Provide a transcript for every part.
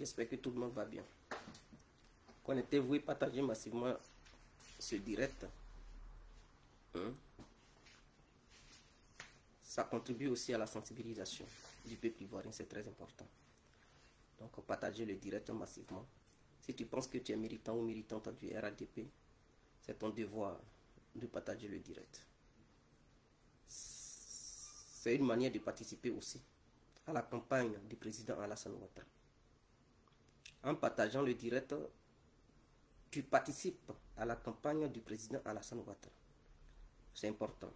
J'espère que tout le monde va bien. Connectez-vous et partagez massivement ce direct. Ça contribue aussi à la sensibilisation du peuple ivoirien, c'est très important. Donc partagez le direct massivement. Si tu penses que tu es militant ou militante du RADP, c'est ton devoir de partager le direct. C'est une manière de participer aussi à la campagne du président Alassane Ouattara. En partageant le direct, tu participes à la campagne du président Alassane Ouattara. C'est important.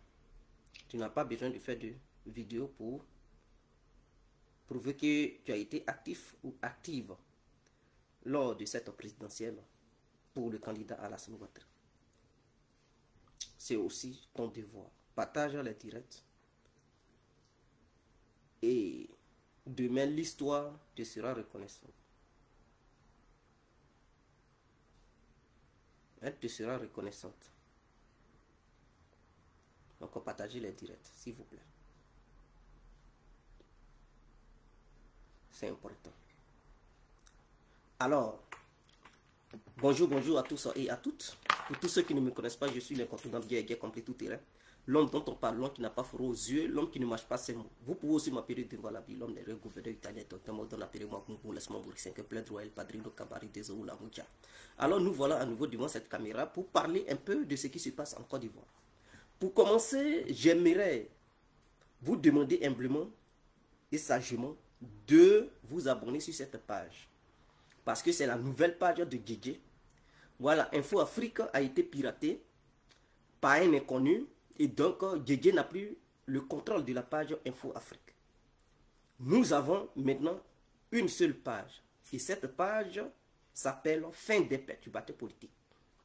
Tu n'as pas besoin de faire de vidéos pour prouver que tu as été actif ou active lors de cette présidentielle pour le candidat Alassane Ouattara. C'est aussi ton devoir. Partage les directs. Et demain, l'histoire te sera reconnaissante. Elle te sera reconnaissante. Donc, partagez les directs, s'il vous plaît. C'est important. Alors, bonjour à tous et à toutes. Pour tous ceux qui ne me connaissent pas, je suis l'incontournable guerrier complet tout terrain. L'homme dont on parle, l'homme qui n'a pas froid aux yeux, l'homme qui ne marche pas ses mots. Vous pouvez aussi m'appeler devant la vie, l'homme des gouverneurs italiens, docteur Modon, appelez-moi Moumou, laisse-moi mourir, 5 plein droit, El Padrino, Kabari, Dezo, la Moucha. Alors nous voilà à nouveau devant cette caméra pour parler un peu de ce qui se passe en Côte d'Ivoire. Pour commencer, j'aimerais vous demander humblement et sagement de vous abonner sur cette page. Parce que c'est la nouvelle page de Djedje. Voilà, Info Afrique a été piratée par un inconnu. Et donc, Djedje n'a plus le contrôle de la page Info Afrique. Nous avons maintenant une seule page. Et cette page s'appelle Fin des perturbateurs politiques.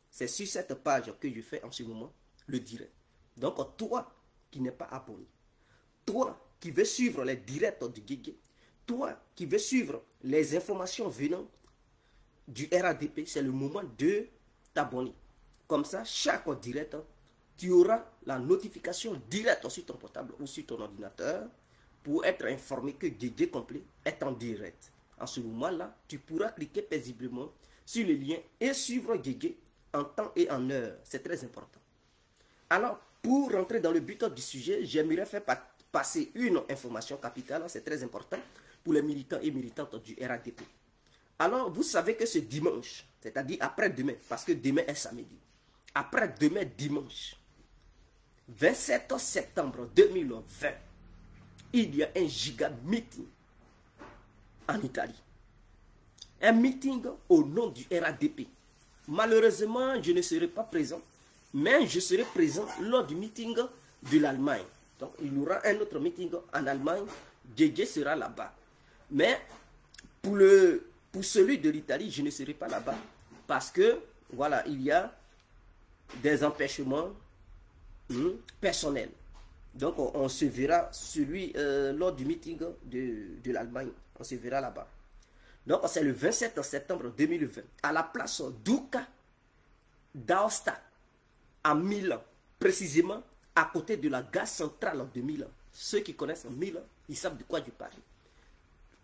C'est sur cette page que je fais en ce moment le direct. Donc, toi qui n'es pas abonné, toi qui veux suivre les directs de Djedje, toi qui veux suivre les informations venant du RADP, c'est le moment de t'abonner. Comme ça, chaque direct, tu auras la notification directe sur ton portable ou sur ton ordinateur pour être informé que Djedje complet est en direct. En ce moment-là, tu pourras cliquer paisiblement sur le lien et suivre Djedje en temps et en heure. C'est très important. Alors, pour rentrer dans le but du sujet, j'aimerais faire passer une information capitale, c'est très important pour les militants et militantes du RADP. Alors, vous savez que ce dimanche, c'est-à-dire après-demain, parce que demain est samedi, après-demain dimanche, 27 septembre 2020, il y a un giga meeting en Italie. Un meeting au nom du RADP. Malheureusement, je ne serai pas présent, mais je serai présent lors du meeting de l'Allemagne. Donc, il y aura un autre meeting en Allemagne. Djedje sera là-bas. Mais pour celui de l'Italie, je ne serai pas là-bas. Parce que, voilà, il y a des empêchements personnels. Donc, on se verra lors du meeting de l'Allemagne. On se verra là-bas. Donc, c'est le 27 septembre 2020. À la place Duca d'Aosta, à Milan. Précisément, à côté de la gare centrale de Milan. Ceux qui connaissent Milan, ils savent de quoi je parle.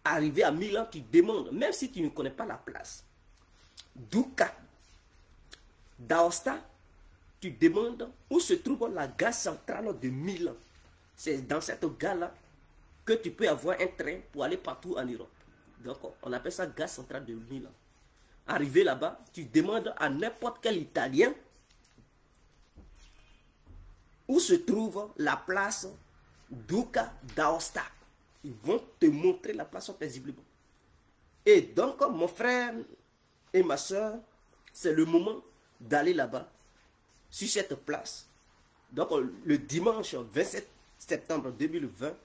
Arrivé à Milan, tu demandes, même si tu ne connais pas la place, Duca d'Aosta, tu demandes où se trouve la gare centrale de Milan. C'est dans cette gare-là que tu peux avoir un train pour aller partout en Europe. Donc, on appelle ça gare centrale de Milan. Arrivé là-bas, tu demandes à n'importe quel Italien où se trouve la place Duca d'Aosta. Ils vont te montrer la place paisiblement. Et donc, mon frère et ma soeur, c'est le moment d'aller là-bas, sur cette place. Donc, le dimanche 27 septembre 2020,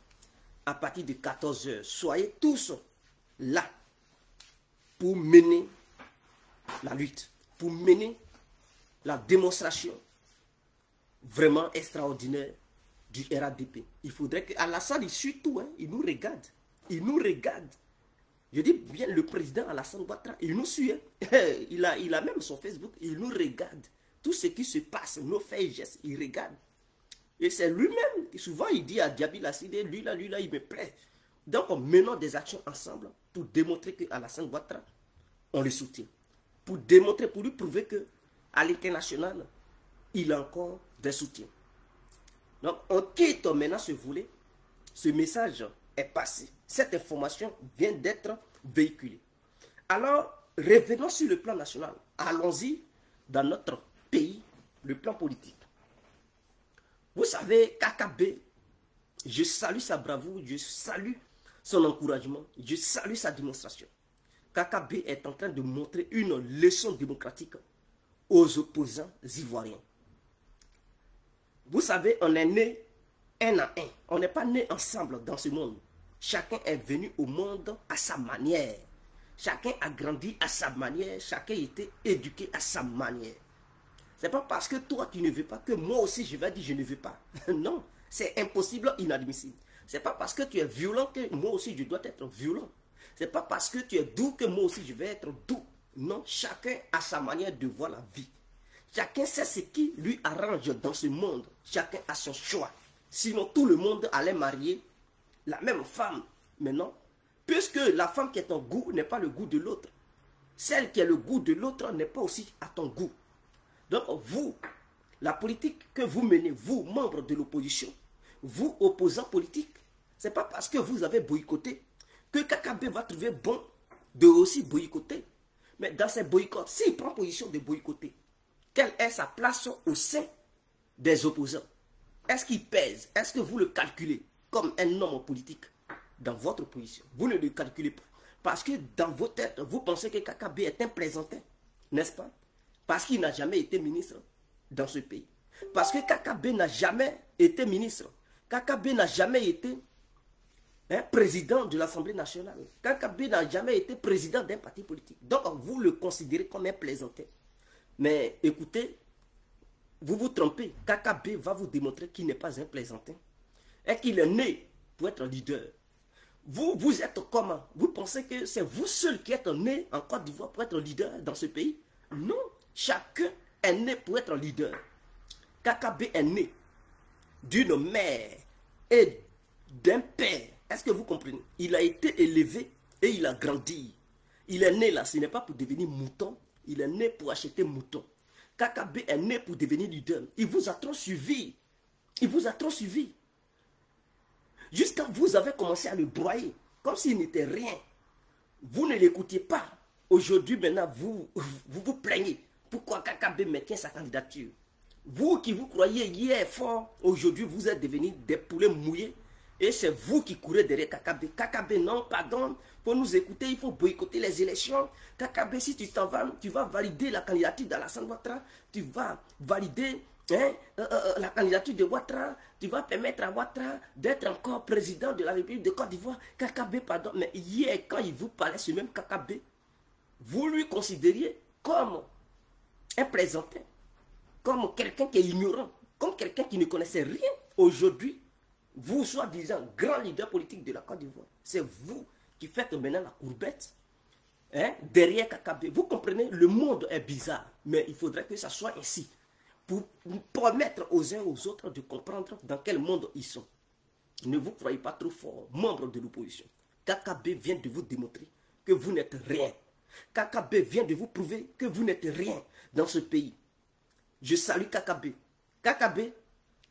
à partir de 14 h, soyez tous là pour mener la lutte, pour mener la démonstration vraiment extraordinaire du RADP. Il faudrait qu'Alassane, il suit tout, hein, il nous regarde. Il nous regarde. Je dis bien le président Alassane Ouattara, il nous suit. Hein. Il a même son Facebook, il nous regarde. Tout ce qui se passe, nos faits et gestes, il regarde. Et c'est lui-même, souvent il dit à Diaby Lasside, lui là, il me plaît. Donc, menons des actions ensemble pour démontrer qu'Alassane Ouattara, on le soutient. Pour démontrer, pour lui prouver qu'à l'international, il a encore des soutiens. Donc, on quitte maintenant ce volet. Ce message est passé. Cette information vient d'être véhiculée. Alors, revenons sur le plan national. Allons-y dans notre pays, le plan politique. Vous savez, KKB, je salue sa bravoure, je salue son encouragement, je salue sa démonstration. KKB est en train de montrer une leçon démocratique aux opposants ivoiriens. Vous savez, on est né un à un. On n'est pas né ensemble dans ce monde. Chacun est venu au monde à sa manière. Chacun a grandi à sa manière. Chacun a été éduqué à sa manière. Ce n'est pas parce que toi tu ne veux pas que moi aussi je vais dire je ne veux pas. Non, c'est impossible, inadmissible. Ce n'est pas parce que tu es violent que moi aussi je dois être violent. Ce n'est pas parce que tu es doux que moi aussi je vais être doux. Non, chacun a sa manière de voir la vie. Chacun sait ce qui lui arrange dans ce monde. Chacun a son choix. Sinon, tout le monde allait marier la même femme. Mais non, puisque la femme qui est ton goût n'est pas le goût de l'autre. Celle qui est le goût de l'autre n'est pas aussi à ton goût. Donc, vous, la politique que vous menez, vous, membres de l'opposition, vous, opposants politiques, ce n'est pas parce que vous avez boycotté que KKB va trouver bon de aussi boycotter. Mais dans ces boycotts, s'il prend position de boycotter, quelle est sa place au sein des opposants? Est-ce qu'il pèse? Est-ce que vous le calculez comme un homme politique dans votre position? Vous ne le calculez pas. Parce que dans vos têtes, vous pensez que KKB est un plaisantin, n'est-ce pas? Parce qu'il n'a jamais été ministre dans ce pays. Parce que KKB n'a jamais été ministre. KKB n'a jamais été président de l'Assemblée nationale. KKB n'a jamais été président d'un parti politique. Donc vous le considérez comme un plaisantin. Mais écoutez, vous vous trompez. KKB va vous démontrer qu'il n'est pas un plaisantin. Et qu'il est né pour être leader. Vous êtes comment? Vous pensez que c'est vous seul qui êtes né en Côte d'Ivoire pour être leader dans ce pays? Non. Chacun est né pour être leader. KKB est né d'une mère et d'un père. Est-ce que vous comprenez? Il a été élevé et il a grandi. Il est né là, ce n'est pas pour devenir mouton. Il est né pour acheter mouton. KKB est né pour devenir leader. Il vous a trop suivi. Il vous a trop suivi. Jusqu'à vous avez commencé à le broyer, comme s'il n'était rien. Vous ne l'écoutiez pas. Aujourd'hui, maintenant, vous plaignez. Pourquoi KKB maintient sa candidature? Vous qui vous croyez hier fort, aujourd'hui, vous êtes devenus des poulets mouillés. Et c'est vous qui courez derrière KKB. KKB, non, pardon, pour nous écouter, il faut boycotter les élections. KKB, si tu t'en vas, tu vas valider la candidature d'Alassane Ouattara, tu vas valider la candidature de Ouattara, tu vas permettre à Ouattara d'être encore président de la République de Côte d'Ivoire. KKB, pardon, mais hier, quand il vous parlait, ce même KKB, vous lui considériez comme un plaisantin, comme quelqu'un qui est ignorant, comme quelqu'un qui ne connaissait rien. Aujourd'hui, vous, soi-disant, grand leader politique de la Côte d'Ivoire, c'est vous qui faites maintenant la courbette derrière KKB. Vous comprenez, le monde est bizarre, mais il faudrait que ça soit ainsi pour permettre aux uns aux autres de comprendre dans quel monde ils sont. Ne vous croyez pas trop fort, membre de l'opposition. KKB vient de vous démontrer que vous n'êtes rien. KKB vient de vous prouver que vous n'êtes rien dans ce pays. Je salue KKB. KKB,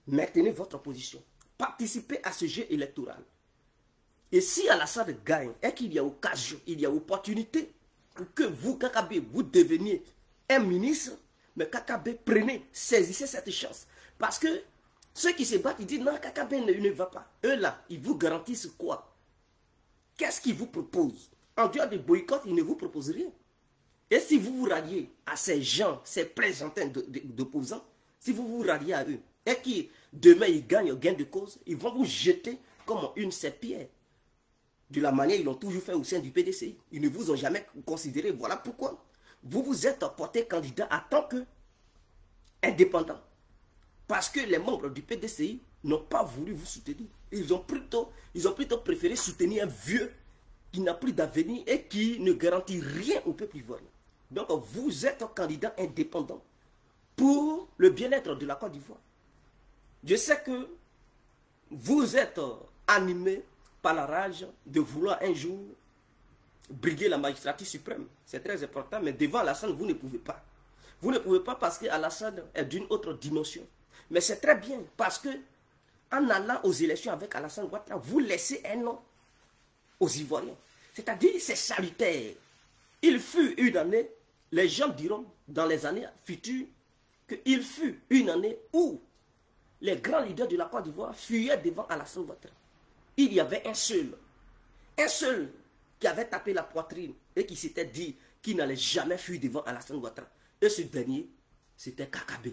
maintenez votre position. Participez à ce jeu électoral. Et si Alassane gagne et qu'il y a occasion, il y a opportunité pour que vous, KKB, vous deveniez un ministre, mais KKB, prenez, saisissez cette chance. Parce que ceux qui se battent, ils disent non, KKB ne va pas. Eux là, ils vous garantissent quoi? Qu'est-ce qu'ils vous proposent? En dehors de boycott, ils ne vous proposent rien. Et si vous vous ralliez à ces gens, ces présentants d'opposants, si vous vous ralliez à eux, et qui demain ils gagnent gain de cause, ils vont vous jeter comme une serpillière. De la manière ils l'ont toujours fait au sein du PDCI. Ils ne vous ont jamais considéré. Voilà pourquoi vous vous êtes porté candidat en tant que indépendant. Parce que les membres du PDCI n'ont pas voulu vous soutenir. Ils ont plutôt préféré soutenir un vieux qui n'a plus d'avenir et qui ne garantit rien au peuple ivoirien. Donc vous êtes un candidat indépendant pour le bien-être de la Côte d'Ivoire. Je sais que vous êtes animé par la rage de vouloir un jour briguer la magistrature suprême. C'est très important, mais devant Alassane, vous ne pouvez pas. Vous ne pouvez pas parce qu'Alassane est d'une autre dimension. Mais c'est très bien parce que en allant aux élections avec Alassane Ouattara, vous laissez un nom aux Ivoiriens. C'est-à-dire, c'est salutaire. Il fut une année, les gens diront dans les années futures, qu'il fut une année où les grands leaders de la Côte d'Ivoire fuyaient devant Alassane Ouattara. Il y avait un seul qui avait tapé la poitrine et qui s'était dit qu'il n'allait jamais fuir devant Alassane Ouattara. Et ce dernier, c'était Kakabe.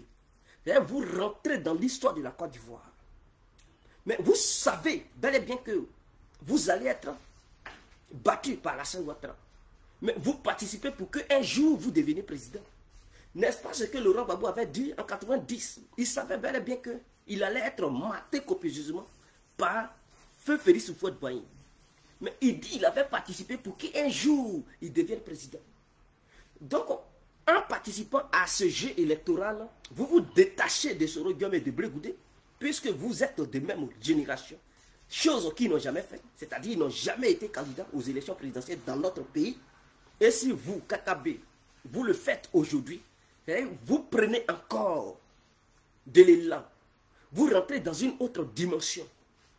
Vous rentrez dans l'histoire de la Côte d'Ivoire. Mais vous savez bel et bien que vous allez être battu par Alassane Ouattara. Mais vous participez pour qu'un jour vous deveniez président. N'est-ce pas ce que Laurent Gbagbo avait dit en 90? Il savait bel et bien qu'il allait être maté copieusement par Feu Félix Houphouët-Boigny. Mais il dit qu'il avait participé pour qu'un jour il devienne président. Donc, en participant à ce jeu électoral, vous vous détachez de Soro Guillaume et de Blé Goudé, puisque vous êtes de même génération. Chose qu'ils n'ont jamais fait, c'est-à-dire qu'ils n'ont jamais été candidats aux élections présidentielles dans notre pays. Et si vous, Kakabe, vous le faites aujourd'hui, vous prenez encore de l'élan. Vous rentrez dans une autre dimension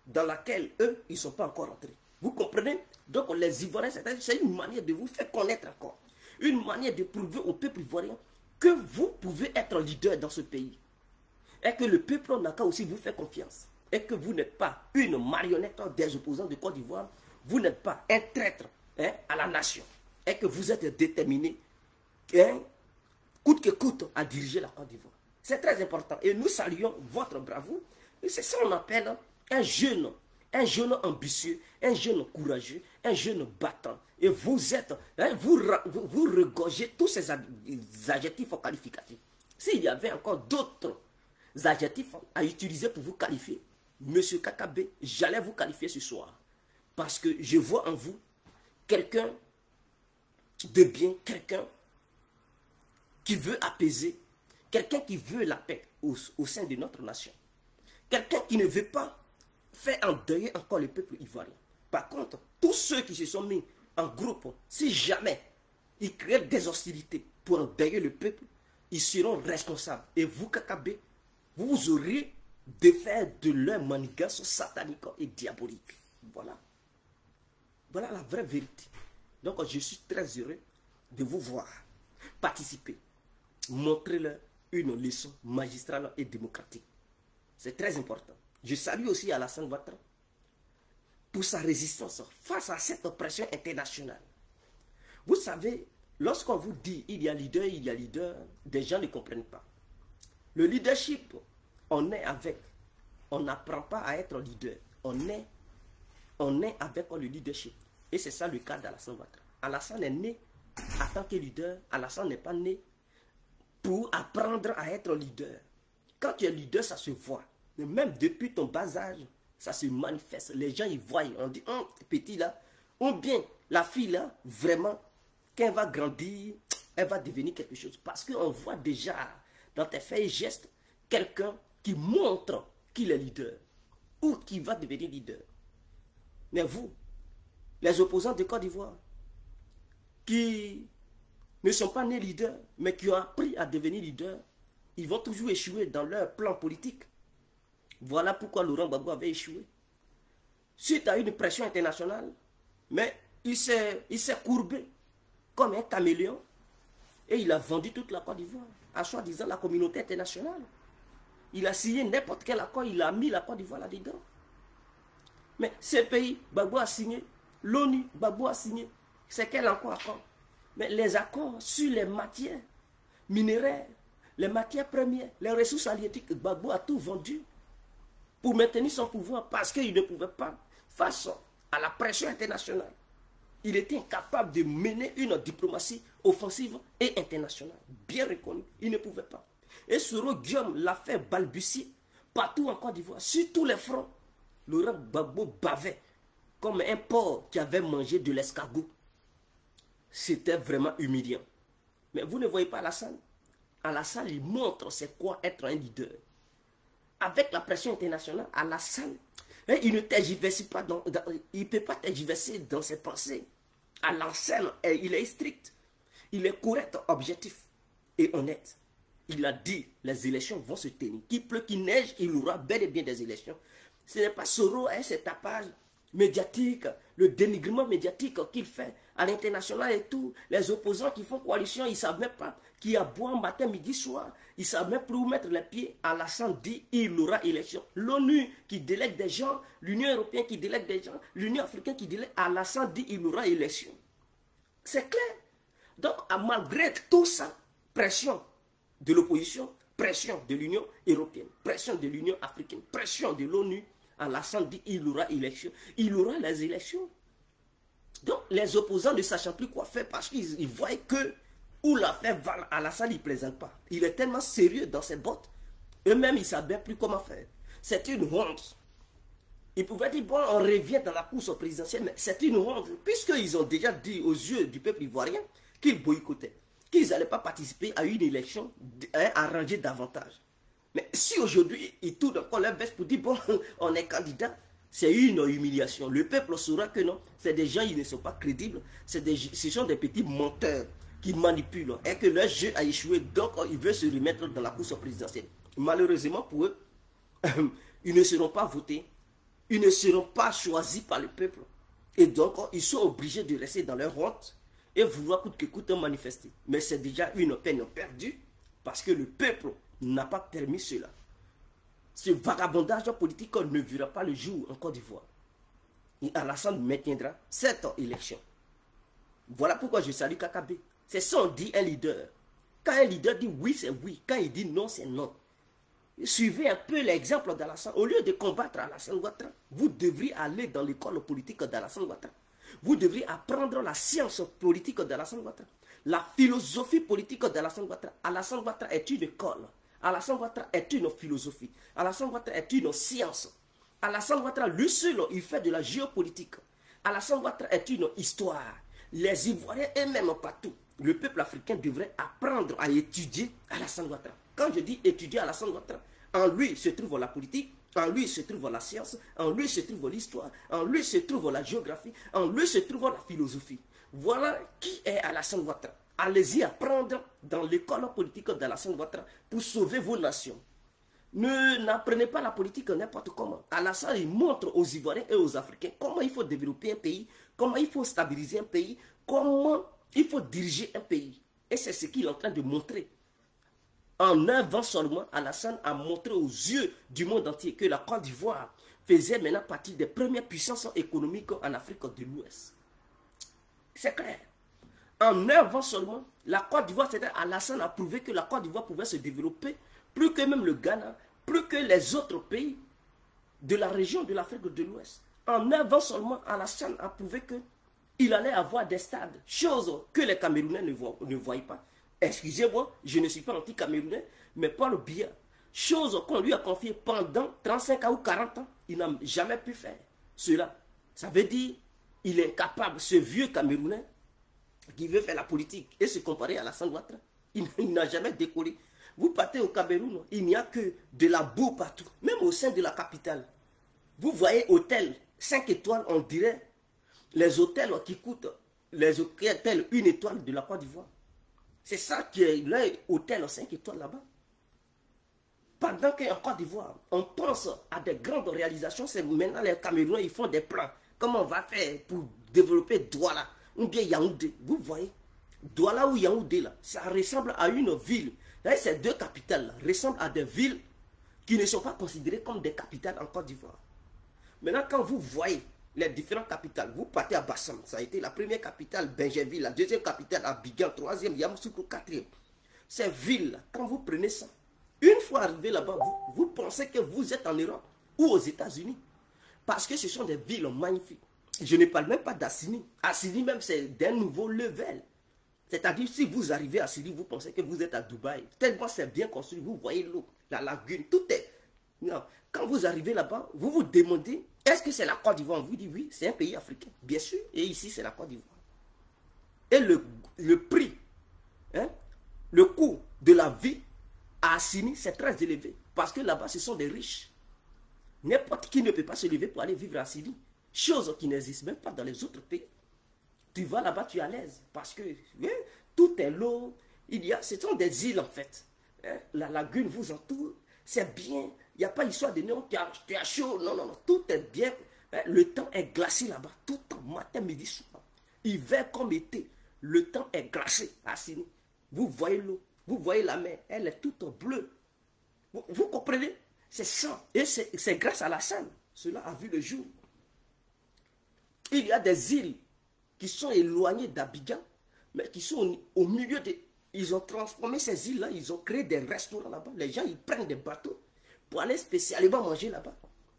dans laquelle eux, ils ne sont pas encore entrés. Vous comprenez? Donc les Ivoiriens, c'est une manière de vous faire connaître encore. Une manière de prouver au peuple ivoirien que vous pouvez être leader dans ce pays. Et que le peuple n'a qu'à aussi vous faire confiance. Et que vous n'êtes pas une marionnette des opposants de Côte d'Ivoire. Vous n'êtes pas un traître à la nation. Et que vous êtes déterminé, coûte que coûte, à diriger la Côte d'Ivoire. C'est très important. Et nous saluons votre bravoure. Et c'est ça qu'on appelle un jeune ambitieux, un jeune courageux, un jeune battant. Et vous êtes, vous regorgez tous ces adjectifs qualificatifs. S'il y avait encore d'autres adjectifs à utiliser pour vous qualifier, Monsieur Kakabe, j'allais vous qualifier ce soir. Parce que je vois en vous quelqu'un de bien, quelqu'un qui veut apaiser, quelqu'un qui veut la paix au sein de notre nation. Quelqu'un qui ne veut pas faire endeuiller encore le peuple ivoirien. Par contre, tous ceux qui se sont mis en groupe, si jamais ils créent des hostilités pour endeuiller le peuple, ils seront responsables. Et vous, Kakabe, vous aurez de faire de leur manigance satanique et diabolique. Voilà. Voilà la vraie vérité. Donc, je suis très heureux de vous voir participer. Montrez-leur une leçon magistrale et démocratique. C'est très important. Je salue aussi Alassane Ouattara pour sa résistance face à cette pression internationale. Vous savez, lorsqu'on vous dit il y a leader, des gens ne comprennent pas. Le leadership, on est avec. On n'apprend pas à être leader. On est avec le leadership. Et c'est ça le cas d'Alassane Ouattara. Alassane est né en tant que leader. Alassane n'est pas né pour apprendre à être leader. Quand tu es leader, ça se voit. Même depuis ton bas âge, ça se manifeste. Les gens y voient. On dit, petit là, ou bien la fille là, vraiment, quand elle va grandir, elle va devenir quelque chose. Parce qu'on voit déjà dans tes faits et gestes quelqu'un qui montre qu'il est leader ou qui va devenir leader. Mais vous, les opposants de Côte d'Ivoire, qui ne sont pas nés leaders, mais qui ont appris à devenir leaders, ils vont toujours échouer dans leur plan politique. Voilà pourquoi Laurent Gbagbo avait échoué. Suite à une pression internationale, mais il s'est courbé comme un caméléon et il a vendu toute la Côte d'Ivoire à soi-disant la communauté internationale. Il a signé n'importe quel accord, il a mis la Côte d'Ivoire là-dedans. Mais ces pays, Gbagbo a signé, l'ONU, Gbagbo a signé. C'est quel accord? Mais les accords sur les matières minéraires, les matières premières, les ressources halieutiques, Gbagbo a tout vendu pour maintenir son pouvoir parce qu'il ne pouvait pas, face à la pression internationale, il était incapable de mener une diplomatie offensive et internationale, bien reconnue. Il ne pouvait pas. Et Soro Guillaume l'a fait balbutier partout en Côte d'Ivoire, sur tous les fronts. Laurent Gbagbo bavait comme un porc qui avait mangé de l'escargot. C'était vraiment humiliant. Mais vous ne voyez pas Alassane? Alassane, il montre c'est quoi être un leader. Avec la pression internationale, Alassane, Et il ne tergiverse pas, il ne peut pas tergiverser dans ses pensées. À l'ancienne, il est strict. Il est correct, objectif et honnête. Il a dit, les élections vont se tenir. Qu'il pleut, qu'il neige, il y aura bel et bien des élections. Ce n'est pas Soro, ce tapage médiatique, le dénigrement médiatique qu'il fait à l'international et tout. Les opposants qui font coalition, ils ne savent même pas qui a boit matin, midi, soir. Ils ne savent même plus où mettre les pieds. Alassane dit, il y aura élection. L'ONU qui délègue des gens, l'Union européenne qui délègue des gens, l'Union africaine qui délègue, Alassane dit, il y aura élection. C'est clair. Donc, malgré tout ça, pression de l'opposition, pression de l'Union européenne, pression de l'Union africaine, pression de l'ONU, Alassane dit il y aura élection. Il y aura les élections. Donc, les opposants ne sachant plus quoi faire parce qu'ils voient que où l'affaire va, Alassane, il ne plaisante pas. Il est tellement sérieux dans ses bottes. Eux-mêmes, ils ne savent plus comment faire. C'est une honte. Ils pouvaient dire, bon, on revient dans la course présidentielle, mais c'est une honte. Puisqu'ils ont déjà dit aux yeux du peuple ivoirien qu'ils boycottaient, qu'ils n'allaient pas participer à une élection arrangée davantage. Mais si aujourd'hui, ils tournent encore leur veste pour dire, bon, on est candidat, c'est une humiliation. Le peuple saura que non, c'est des gens, ils ne sont pas crédibles, ce sont des petits menteurs qui manipulent et que leur jeu a échoué, donc ils veulent se remettre dans la course présidentielle. Malheureusement pour eux, ils ne seront pas votés, ils ne seront pas choisis par le peuple. Et donc, ils sont obligés de rester dans leur honte et vouloir coûte que coûte manifester. Mais c'est déjà une peine perdue parce que le peuple n'a pas permis cela. Ce vagabondage politique ne verra pas le jour en Côte d'Ivoire. Et Alassane maintiendra cette élection. Voilà pourquoi je salue Kakabe. C'est ça on dit un leader. Quand un leader dit oui, c'est oui. Quand il dit non, c'est non. Suivez un peu l'exemple d'Alassane. Au lieu de combattre Alassane Ouattara, vous devriez aller dans l'école politique d'Alassane Ouattara. Vous devriez apprendre la science politique d'Alassane Ouattara. La philosophie politique d'Alassane Ouattara. Alassane Ouattara est une école. Alassane Ouattara est une philosophie. Alassane Ouattara est une science. Alassane Ouattara, lui seul, il fait de la géopolitique. Alassane Ouattara est une histoire. Les Ivoiriens eux-mêmes partout, le peuple africain devrait apprendre à étudier Alassane Ouattara. Quand je dis étudier Alassane Ouattara, en lui se trouve la politique, en lui se trouve la science, en lui se trouve l'histoire, en lui se trouve la géographie, en lui se trouve la philosophie. Voilà qui est Alassane Ouattara. Allez-y apprendre dans l'école politique d'Alassane Ouattara pour sauver vos nations. N'apprenez pas la politique n'importe comment. Alassane, il montre aux Ivoiriens et aux Africains comment il faut développer un pays, comment il faut stabiliser un pays, comment il faut diriger un pays. Et c'est ce qu'il est en train de montrer. En 9 ans seulement, Alassane a montré aux yeux du monde entier que la Côte d'Ivoire faisait maintenant partie des premières puissances économiques en Afrique de l'Ouest. C'est clair. En 9 ans seulement, la Côte d'Ivoire, c'est-à-dire Alassane a prouvé que la Côte d'Ivoire pouvait se développer plus que même le Ghana, plus que les autres pays de la région de l'Afrique de l'Ouest. En 9 ans seulement, Alassane a prouvé qu'il allait avoir des stades, chose que les Camerounais ne voyaient pas. Excusez-moi, je ne suis pas anti-camerounais, mais Paul Biya, chose qu'on lui a confiée pendant 35 ans ou 40 ans, il n'a jamais pu faire cela. Ça veut dire qu'il est capable, ce vieux Camerounais, qui veut faire la politique et se comparer à Alassane Ouattara, il n'a jamais décollé. Vous partez au Cameroun, il n'y a que de la boue partout, même au sein de la capitale. Vous voyez hôtels 5 étoiles, on dirait les hôtels qui coûtent, les hôtels 1 étoile de la Côte d'Ivoire. C'est ça qui est l'hôtel 5 étoiles là-bas. Pendant qu'en Côte d'Ivoire, on pense à des grandes réalisations, c'est maintenant les Camerounais, ils font des plans. Comment on va faire pour développer Douala ou bien Yaoundé. Vous voyez, Douala ou Yaoundé, là, ça ressemble à une ville. Là, ces deux capitales là, ressemblent à des villes qui ne sont pas considérées comme des capitales en Côte d'Ivoire. Maintenant, quand vous voyez les différentes capitales, vous partez à Bassam, ça a été la première capitale, Benjerville, la deuxième capitale, Abidjan, troisième, Yamoussoukro, quatrième. Ces villes-là, quand vous prenez ça, une fois arrivé là-bas, vous pensez que vous êtes en Europe ou aux États-Unis. Parce que ce sont des villes magnifiques. Je ne parle même pas d'Assini. Assini même, c'est d'un nouveau level. C'est-à-dire, si vous arrivez à Assini, vous pensez que vous êtes à Dubaï. Tellement c'est bien construit, vous voyez l'eau, la lagune, tout est. Non. Quand vous arrivez là-bas, vous vous demandez, est-ce que c'est la Côte d'Ivoire? On vous dit oui, c'est un pays africain, bien sûr. Et ici, c'est la Côte d'Ivoire. Et le prix, hein, le coût de la vie à Assini, c'est très élevé. Parce que là-bas, ce sont des riches. N'importe qui ne peut pas se lever pour aller vivre à Syrie. Chose qui n'existe même pas dans les autres pays. Tu vas là-bas, tu es à l'aise. Parce que tout est l'eau. Ce sont des îles en fait. La lagune vous entoure. C'est bien. Il n'y a pas histoire de non, tu as chaud. Non, non, non. Tout est bien. Le temps est glacé là-bas. Tout le temps, matin, midi, soir. Hiver comme été. Le temps est glacé à Syrie. Vous voyez l'eau. Vous voyez la mer. Elle est toute bleue. Vous comprenez? C'est ça. Et c'est grâce à la Seine. Cela a vu le jour. Il y a des îles qui sont éloignées d'Abidjan, mais qui sont au milieu de... Ils ont transformé ces îles-là, ils ont créé des restaurants là-bas. Les gens, ils prennent des bateaux pour aller spécialement manger là-bas.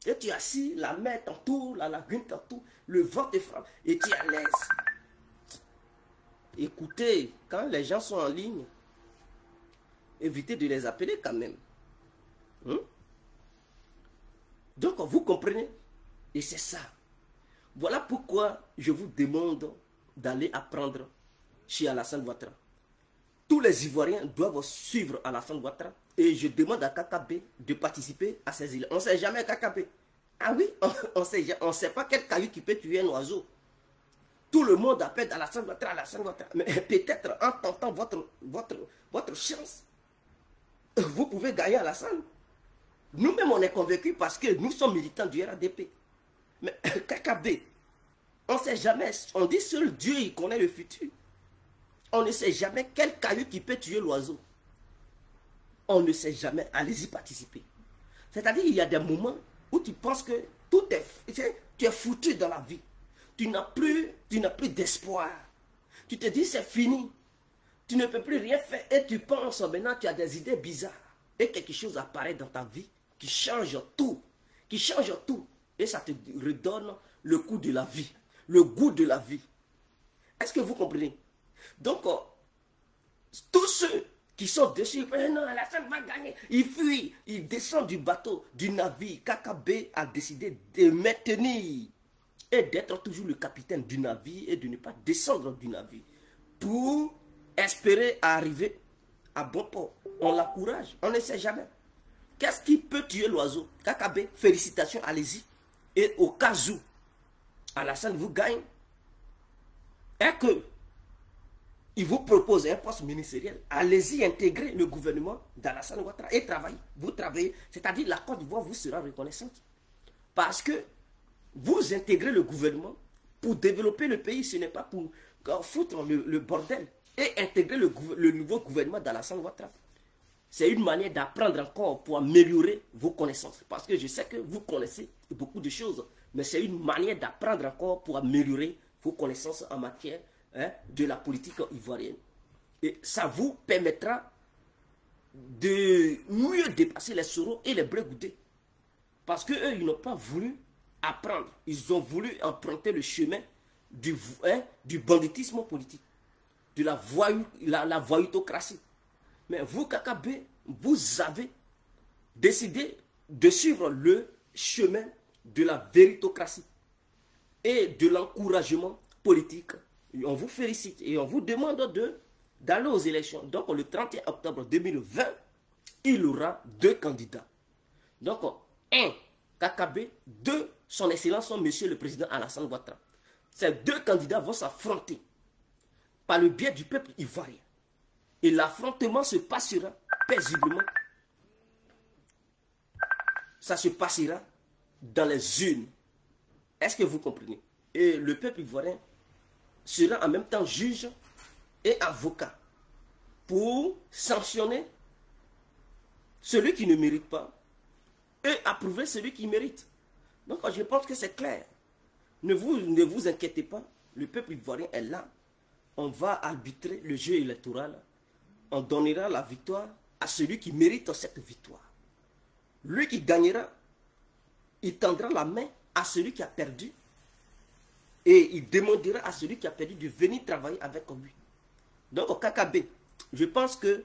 Et tu es assis, la mer t'entoure, la lagune t'entoure, le vent te frappe, et tu es à l'aise. Écoutez, quand les gens sont en ligne, évitez de les appeler quand même. Donc, vous comprenez? Et c'est ça. Voilà pourquoi je vous demande d'aller apprendre chez Alassane Ouattara. Tous les Ivoiriens doivent suivre Alassane Ouattara. Et je demande à KKB de participer à ces îles. On ne sait jamais KKB. Ah oui, on ne sait pas quel caillou qui peut tuer un oiseau. Tout le monde appelle Alassane Ouattara, Alassane Ouattara. Mais peut-être en tentant votre chance, vous pouvez gagner Alassane. Nous-mêmes, on est convaincus parce que nous sommes militants du RADP. Mais KKB, on ne sait jamais. On dit seul Dieu, il connaît le futur. On ne sait jamais quel caillou qui peut tuer l'oiseau. On ne sait jamais. Allez-y participer. C'est-à-dire qu'il y a des moments où tu penses que tout est... Tu es foutu dans la vie. Tu n'as plus d'espoir. Tu te dis c'est fini. Tu ne peux plus rien faire. Et tu penses maintenant tu as des idées bizarres. Et quelque chose apparaît dans ta vie qui change tout. Qui change tout. Et ça te redonne le goût de la vie. Le goût de la vie. Est-ce que vous comprenez? Donc, tous ceux qui sont dessus, non, Alassane va gagner. Ils fuient, ils descendent du bateau, du navire. KKB a décidé de maintenir et d'être toujours le capitaine du navire et de ne pas descendre du navire pour espérer arriver à bon port. On l'encourage, on ne sait jamais. Qu'est-ce qui peut tuer l'oiseau? KKB, félicitations, allez-y. Et au cas où Alassane vous gagne, et que il vous propose un poste ministériel, allez-y intégrer le gouvernement d'Alassane Ouattara et travailler. Vous travaillez, c'est-à-dire la Côte d'Ivoire vous sera reconnaissante. Parce que vous intégrez le gouvernement pour développer le pays, ce n'est pas pour foutre le bordel. Et intégrer le nouveau gouvernement d'Alassane Ouattara. C'est une manière d'apprendre encore pour améliorer vos connaissances. Parce que je sais que vous connaissez beaucoup de choses, mais c'est une manière d'apprendre encore pour améliorer vos connaissances en matière de la politique ivoirienne. Et ça vous permettra de mieux dépasser les Soro et les Blegoudé. Parce qu'eux, ils n'ont pas voulu apprendre. Ils ont voulu emprunter le chemin du banditisme politique, de la voyutocratie. Mais vous, KKB, vous avez décidé de suivre le chemin de la véritocratie et de l'encouragement politique. Et on vous félicite et on vous demande d'aller aux élections. Donc le 31 octobre 2020, il y aura 2 candidats. Donc 1, KKB, 2, son excellence, monsieur le président Alassane Ouattara. Ces 2 candidats vont s'affronter par le biais du peuple ivoirien. Et l'affrontement se passera paisiblement. Ça se passera dans les urnes. Est-ce que vous comprenez? Et le peuple ivoirien sera en même temps juge et avocat pour sanctionner celui qui ne mérite pas et approuver celui qui mérite. Donc je pense que c'est clair. Ne vous inquiétez pas, le peuple ivoirien est là. On va arbitrer le jeu électoral. On donnera la victoire à celui qui mérite cette victoire. Lui qui gagnera, il tendra la main à celui qui a perdu et il demandera à celui qui a perdu de venir travailler avec lui. Donc au KKB, je pense que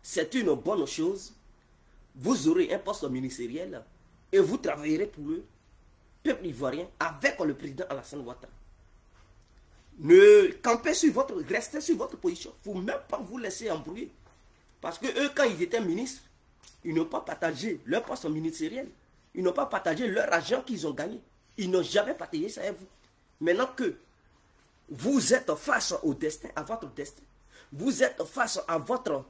c'est une bonne chose. Vous aurez un poste ministériel et vous travaillerez pour le peuple ivoirien avec le président Alassane Ouattara. Ne campez sur restez sur votre position. Il ne faut même pas vous laisser embrouiller. Parce que eux, quand ils étaient ministres, ils n'ont pas partagé leur poste ministériel. Ils n'ont pas partagé leur argent qu'ils ont gagné. Ils n'ont jamais partagé ça avec vous. Maintenant que vous êtes face au destin, à votre destin, vous êtes face à votre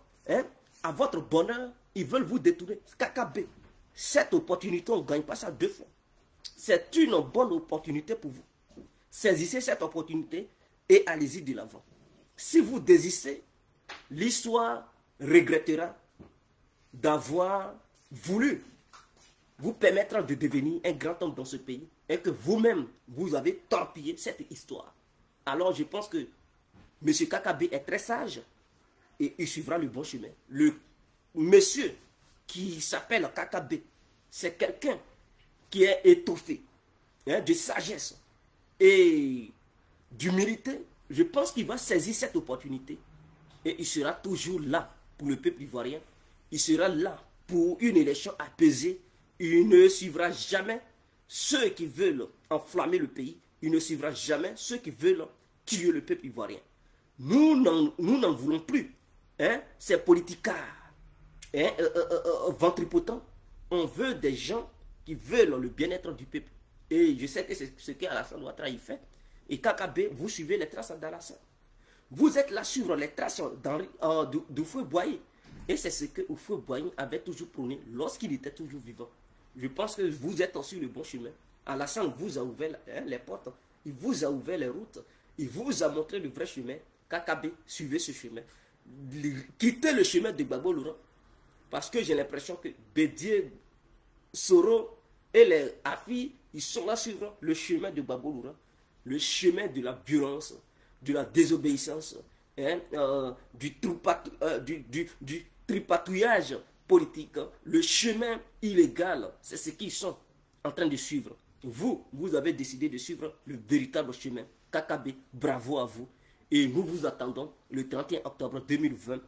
bonheur, ils veulent vous détourner. KKB, cette opportunité, on ne gagne pas ça 2 fois. C'est une bonne opportunité pour vous. Saisissez cette opportunité et allez-y de l'avant. Si vous désistez, l'histoire regrettera d'avoir voulu vous permettre de devenir un grand homme dans ce pays et que vous-même, vous avez torpillé cette histoire. Alors je pense que M. KKB est très sage et il suivra le bon chemin. Le monsieur qui s'appelle KKB, c'est quelqu'un qui est étoffé de sagesse et d'humilité. Je pense qu'il va saisir cette opportunité et il sera toujours là pour le peuple ivoirien. Il sera là pour une élection apaisée. Il ne suivra jamais ceux qui veulent enflammer le pays. Il ne suivra jamais ceux qui veulent tuer le peuple ivoirien. Nous n'en voulons plus. Ces politicards ventripotents. On veut des gens qui veulent le bien-être du peuple. Et je sais que c'est ce qu'Alassane Ouattara y fait. Et KKB, vous suivez les traces d'Alassane. Vous êtes là sur les traces d'Houphouët-Boigny. Et c'est ce que Houphouët-Boigny avait toujours prôné lorsqu'il était toujours vivant. Je pense que vous êtes sur le bon chemin. Alassane vous a ouvert les portes. Il vous a ouvert les routes. Il vous a montré le vrai chemin. KKB, suivez ce chemin. Quittez le chemin de Gbagbo Laurent. Parce que j'ai l'impression que Bédié, Soro et les Afi, ils sont là sur le chemin de Gbagbo Laurent. Le chemin de la violence, de la désobéissance, du tripatouillage politique, le chemin illégal, c'est ce qu'ils sont en train de suivre. Vous avez décidé de suivre le véritable chemin. KKB, bravo à vous. Et nous vous attendons le 31 octobre 2020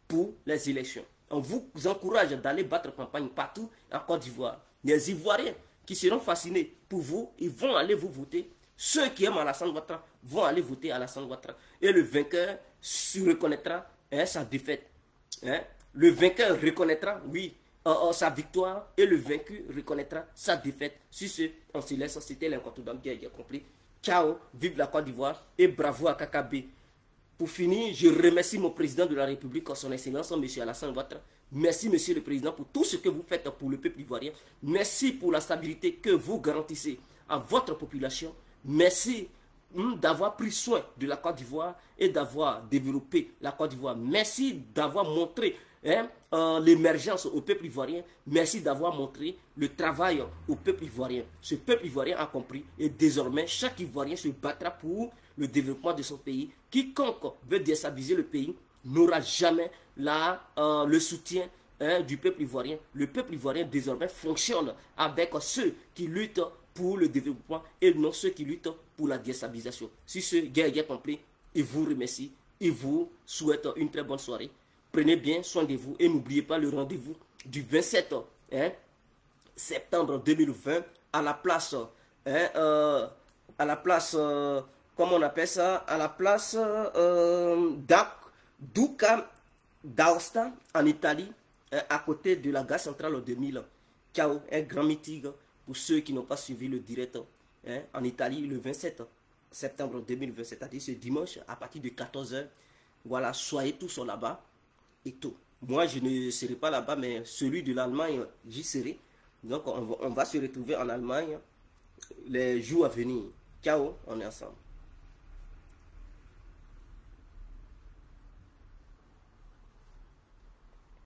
pour les élections. On vous encourage d'aller battre campagne partout en Côte d'Ivoire. Les Ivoiriens qui seront fascinés pour vous, ils vont aller vous voter. Ceux qui aiment Alassane Ouattara vont aller voter Alassane Ouattara. Et le vainqueur reconnaîtra sa défaite. Le vainqueur reconnaîtra, oui, sa victoire. Et le vaincu reconnaîtra sa défaite. Sur ce, on se laisse. C'était l'incontournable qui a compris. Ciao, vive la Côte d'Ivoire et bravo à KKB. Pour finir, je remercie mon président de la République, son Excellence, M. Alassane Ouattara. Merci, Monsieur le Président, pour tout ce que vous faites pour le peuple ivoirien. Merci pour la stabilité que vous garantissez à votre population. Merci d'avoir pris soin de la Côte d'Ivoire et d'avoir développé la Côte d'Ivoire. Merci d'avoir montré l'émergence au peuple ivoirien. Merci d'avoir montré le travail au peuple ivoirien. Ce peuple ivoirien a compris et désormais chaque Ivoirien se battra pour le développement de son pays. Quiconque veut déstabiliser le pays n'aura jamais le soutien du peuple ivoirien. Le peuple ivoirien désormais fonctionne avec ceux qui luttent pour le développement et non ceux qui luttent pour la déstabilisation. Si ce gars compris, il vous remercie, il vous souhaite une très bonne soirée. Prenez bien soin de vous et n'oubliez pas le rendez-vous du 27 septembre 2020 à la place, comment on appelle ça, à la place Duca d'Aosta en Italie, à côté de la gare centrale de Milan. Ciao, un grand meeting pour ceux qui n'ont pas suivi le direct en Italie le 27 septembre 2020, c'est-à-dire ce dimanche à partir de 14 h. Voilà, soyez tous là-bas et tout. Moi, je ne serai pas là-bas, mais celui de l'Allemagne, j'y serai. Donc, on va se retrouver en Allemagne les jours à venir. Ciao, on est ensemble.